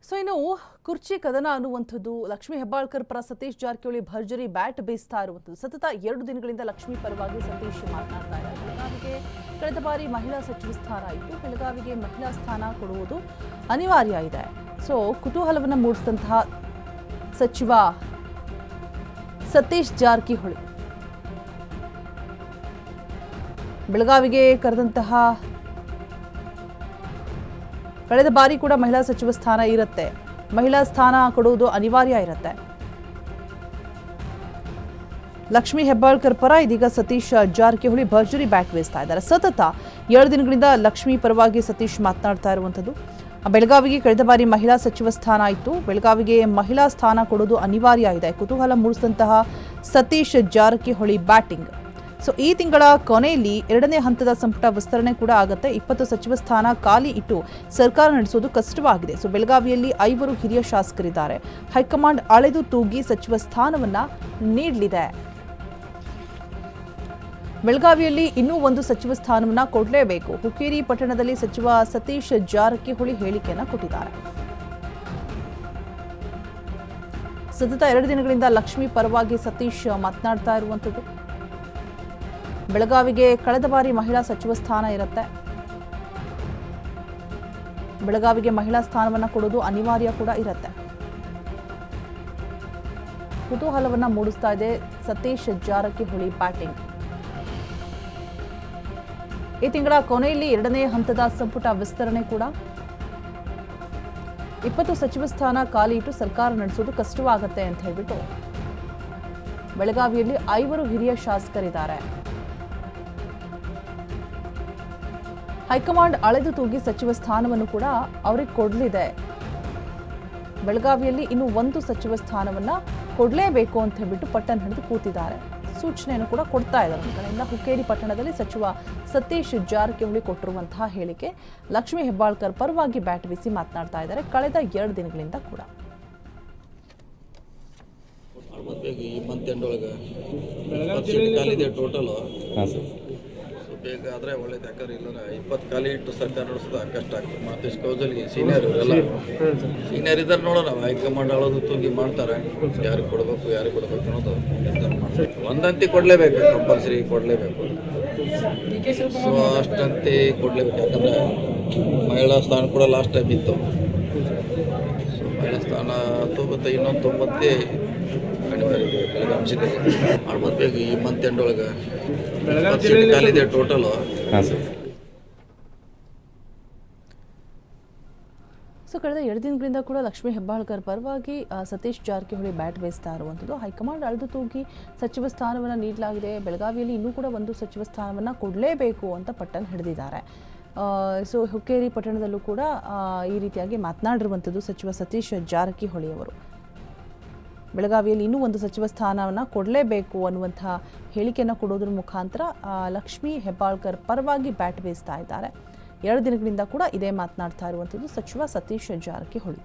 So ಇನ್ನು ಕುರ್ಚಿ ಕದನ ಅನ್ನುವಂಥದ್ದು ಲಕ್ಷ್ಮೀ ಹೆಬ್ಬಾಳ್ಕರ್ ಪರ ಸತೀಶ್ ಜಾರಕಿಹೊಳಿ ಭರ್ಜರಿ ಬ್ಯಾಟ್ ಬೀಸ್ತಾ ಇರುವಂಥದ್ದು ಸತತ 2 ದಿನಗಳಿಂದ ಲಕ್ಷ್ಮೀ ಪರವಾಗಿ ಸತೀಶ್ ಮಾತನಾಡ್ತಾ ಇದ್ದಾರೆ. ಬೆಳಗಾವಿಗೆ ಕಳೆದ ಬಾರಿ ಮಹಿಳಾ ಸಚಿವ ಸ್ಥಾನ ಇತ್ತು. ಬೆಳಗಾವಿಗೆ ಮಹಿಳಾ ಸ್ಥಾನ ಕೊಡುವುದು ಅನಿವಾರ್ಯ ಇದೆ. ಸೊ ಕುತೂಹಲವನ್ನು ಮೂಡಿಸಿದಂತಹ ಸಚಿವ ಸತೀಶ್ ಜಾರಕಿಹೊಳಿ ಬೆಳಗಾವಿಗೆ ಕರೆದಂತಹ ಕಳೆದ ಬಾರಿ ಕೂಡ ಮಹಿಳಾ ಸಚಿವ ಸ್ಥಾನ ಇರುತ್ತೆ, ಮಹಿಳಾ ಸ್ಥಾನ ಕೊಡುವುದು ಅನಿವಾರ್ಯ ಇರುತ್ತೆ. ಲಕ್ಷ್ಮೀ ಹೆಬ್ಬಾಳ್ಕರ್ ಪರ ಇದೀಗ ಸತೀಶ್ ಜಾರಕಿಹೊಳಿ ಭರ್ಜರಿ ಬ್ಯಾಟ್ ಬೀಸ್ತಾ ಇದ್ದಾರೆ. ಸತತ 2 ದಿನಗಳಿಂದ ಲಕ್ಷ್ಮೀ ಪರವಾಗಿ ಸತೀಶ್ ಮಾತನಾಡ್ತಾ ಇರುವಂಥದ್ದು. ಬೆಳಗಾವಿಗೆ ಕಳೆದ ಬಾರಿ ಮಹಿಳಾ ಸಚಿವ ಸ್ಥಾನ ಇತ್ತು, ಬೆಳಗಾವಿಗೆ ಮಹಿಳಾ ಸ್ಥಾನ ಕೊಡುವುದು ಅನಿವಾರ್ಯ ಇದೆ. ಕುತೂಹಲ ಮೂಡಿಸಿದಂತಹ ಸತೀಶ್ ಜಾರಕಿಹೊಳಿ ಬ್ಯಾಟಿಂಗ್. ಸೊ ಈ ತಿಂಗಳ ಕೊನೆಯಲ್ಲಿ 2ನೇ ಹಂತದ ಸಂಪುಟ ವಿಸ್ತರಣೆ ಕೂಡ ಆಗುತ್ತೆ. 20 ಸಚಿವ ಸ್ಥಾನ ಖಾಲಿ ಇಟ್ಟು ಸರ್ಕಾರ ನಡೆಸೋದು ಕಷ್ಟವಾಗಿದೆ. ಸೊ ಬೆಳಗಾವಿಯಲ್ಲಿ 5 ಹಿರಿಯ ಶಾಸಕರಿದ್ದಾರೆ. ಹೈಕಮಾಂಡ್ ಅಳೆದು ತೂಗಿ ಸಚಿವ ಸ್ಥಾನವನ್ನ ನೀಡಲಿದೆ. ಬೆಳಗಾವಿಯಲ್ಲಿ ಇನ್ನೂ 1 ಸಚಿವ ಸ್ಥಾನವನ್ನ ಕೊಡಲೇಬೇಕು. ಹುಕ್ಕೇರಿ ಪಟ್ಟಣದಲ್ಲಿ ಸಚಿವ ಸತೀಶ್ ಜಾರಕಿಹೊಳಿ ಹೇಳಿಕೆಯನ್ನ ಕೊಟ್ಟಿದ್ದಾರೆ. ಸತತ 2 ದಿನಗಳಿಂದ ಲಕ್ಷ್ಮೀ ಪರವಾಗಿ ಸತೀಶ್ ಮಾತನಾಡ್ತಾ ಇರುವಂಥದ್ದು. ಬೆಳಗಾವಿಗೆ ಕಳೆದ ಬಾರಿ ಮಹಿಳಾ ಸಚಿವ ಸ್ಥಾನ ಇರುತ್ತೆ, ಬೆಳಗಾವಿಗೆ ಮಹಿಳಾ ಸ್ಥಾನವನ್ನು ಕೊಡೋದು ಅನಿವಾರ್ಯ ಕೂಡ ಇರುತ್ತೆ. ಕುತೂಹಲವನ್ನ ಮೂಡಿಸ್ತಾ ಇದೆ ಸತೀಶ್ ಜಾರಕಿಹೊಳಿ ಬ್ಯಾಟಿಂಗ್. ಈ ತಿಂಗಳ ಕೊನೆಯಲ್ಲಿ 2ನೇ ಹಂತದ ಸಂಪುಟ ವಿಸ್ತರಣೆ ಕೂಡ 20 ಸಚಿವ ಸ್ಥಾನ ಖಾಲಿ ಇಟ್ಟು ಸರ್ಕಾರ ನಡೆಸೋದು ಕಷ್ಟವಾಗುತ್ತೆ ಅಂತ ಹೇಳ್ಬಿಟ್ಟು ಬೆಳಗಾವಿಯಲ್ಲಿ 5 ಹಿರಿಯ ಶಾಸಕರಿದ್ದಾರೆ. ಹೈಕಮಾಂಡ್ ಅಳೆದು ತೂಗಿ ಸಚಿವ ಸ್ಥಾನವನ್ನು ಕೂಡ ಅವರಿಗೆ ಕೊಡಲಿದೆ. ಬೆಳಗಾವಿಯಲ್ಲಿ ಇನ್ನು 1 ಸಚಿವ ಸ್ಥಾನವನ್ನ ಕೊಡಲೇಬೇಕು ಅಂತ ಹೇಳ್ಬಿಟ್ಟು ಪಟ್ಟಣ ಹಿಡಿದು ಕೂತಿದ್ದಾರೆ. ಸೂಚನೆಯನ್ನು ಕೂಡ ಕೊಡ್ತಾ ಇದ್ದಾರೆ. ಒಂದು ಕಡೆಯಿಂದ ಹುಕ್ಕೇರಿ ಪಟ್ಟಣದಲ್ಲಿ ಸಚಿವ ಸತೀಶ್ ಜಾರಕಿಹೊಳಿ ಕೊಟ್ಟಿರುವಂತಹ ಹೇಳಿಕೆ ಲಕ್ಷ್ಮೀ ಹೆಬ್ಬಾಳ್ಕರ್ ಪರವಾಗಿ ಬ್ಯಾಟ್ ಬೀಸಿ ಮಾತನಾಡ್ತಾ ಇದ್ದಾರೆ ಕಳೆದ 2 ದಿನಗಳಿಂದ ಕೂಡ. ಈ ಮಂತ್ ಎಂಡ್ ಒಳಗೆ ಖಾಲಿದೆ ಟೋಟಲ್. ಬೇಗ ಆದರೆ ಒಳ್ಳೇದು. ಯಾಕಂದ್ರೆ ಇಲ್ಲ 20 ಖಾಲಿ ಇಟ್ಟು ಸರ್ಕಾರ ನಡೆಸೋದು ಕಷ್ಟ ಆಗ್ತದೆ. ಮತ್ತು ಕೌಜಲ್ಗೆ ಸೀನಿಯರ್ ಇದ್ದಾರೆ ನೋಡೋಣ. ಹೈಕಮಾಂಡ್ ಅಳೋದು ತೂಗಿ ಮಾಡ್ತಾರೆ, ಯಾರಿಗೆ ಕೊಡಬೇಕು ಅನ್ನೋದು ನಿರ್ಧಾರ ಮಾಡ್ತಾರೆ. ಒಂದಂತಿ ಕೊಡಲೇಬೇಕು, ಕಂಪಲ್ಸರಿ ಕೊಡಲೇಬೇಕು. ಸೊ ಅಷ್ಟಂತೆ ಕೊಡಲೇಬೇಕು. ಯಾಕಂದರೆ ಮಹಿಳಾ ಸ್ಥಾನ ಕೂಡ ಲಾಸ್ಟ್ ಟೈಮ್ ಇತ್ತು. ಸೊ ಮಹಿಳಾ ಸ್ಥಾನ ಮತ್ತು ಇನ್ನೊಂದು 90 ಅನಿವಾರ್ಯ ಇದೆ ಬೆಳಗಾವಿ ಜಿಲ್ಲೆಗೆ. ಮಾಡ್ಬೋದು ಬೇಕು ಈ ಮಂತ್ ಎಂಡ್ ಒಳಗೆ. ಖಾಲಿದೆ ಟೋಟಲ್. ಸೊ ಕಳೆದ 2 ದಿನಗಳಿಂದ ಕೂಡ ಲಕ್ಷ್ಮೀ ಹೆಬ್ಬಾಳ್ಕರ್ ಪರವಾಗಿ ಸತೀಶ್ ಜಾರಕಿಹೊಳಿ ಬ್ಯಾಟ್ ಬೀಸ್ತಾ ಇರುವಂಥದ್ದು. ಹೈಕಮಾಂಡ್ ಅಳೆದು ತೂಗಿ ಸಚಿವ ಸ್ಥಾನವನ್ನು ನೀಡಲಾಗಿದೆ. ಬೆಳಗಾವಿಯಲ್ಲಿ ಇನ್ನೂ ಕೂಡ 1 ಸಚಿವ ಸ್ಥಾನವನ್ನು ಕೊಡಲೇಬೇಕು ಅಂತ ಪಟ್ಟಣ ಹಿಡಿದಿದ್ದಾರೆ. ಸೊ ಹುಕ್ಕೇರಿ ಪಟ್ಟಣದಲ್ಲೂ ಕೂಡ ಈ ರೀತಿಯಾಗಿ ಮಾತನಾಡಿರುವಂಥದ್ದು ಸಚಿವ ಸತೀಶ್ ಜಾರಕಿಹೊಳಿ ಅವರು. ಬೆಳಗಾವಿಯಲ್ಲಿ ಇನ್ನೂ 1 ಸಚಿವ ಸ್ಥಾನವನ್ನು ಕೊಡಲೇಬೇಕು ಅನ್ನುವಂಥ ಹೇಳಿಕೆಯನ್ನು ಕೊಡೋದ್ರ ಮುಖಾಂತರ ಲಕ್ಷ್ಮೀ ಹೆಬ್ಬಾಳ್ಕರ್ ಪರವಾಗಿ ಬ್ಯಾಟ್ ಬೀಸ್ತಾ ಇದ್ದಾರೆ. 2 ದಿನಗಳಿಂದ ಕೂಡ ಇದೇ ಮಾತನಾಡ್ತಾ ಇರುವಂಥದ್ದು ಸಚಿವ ಸತೀಶ್ ಜಾರಕಿಹೊಳಿ.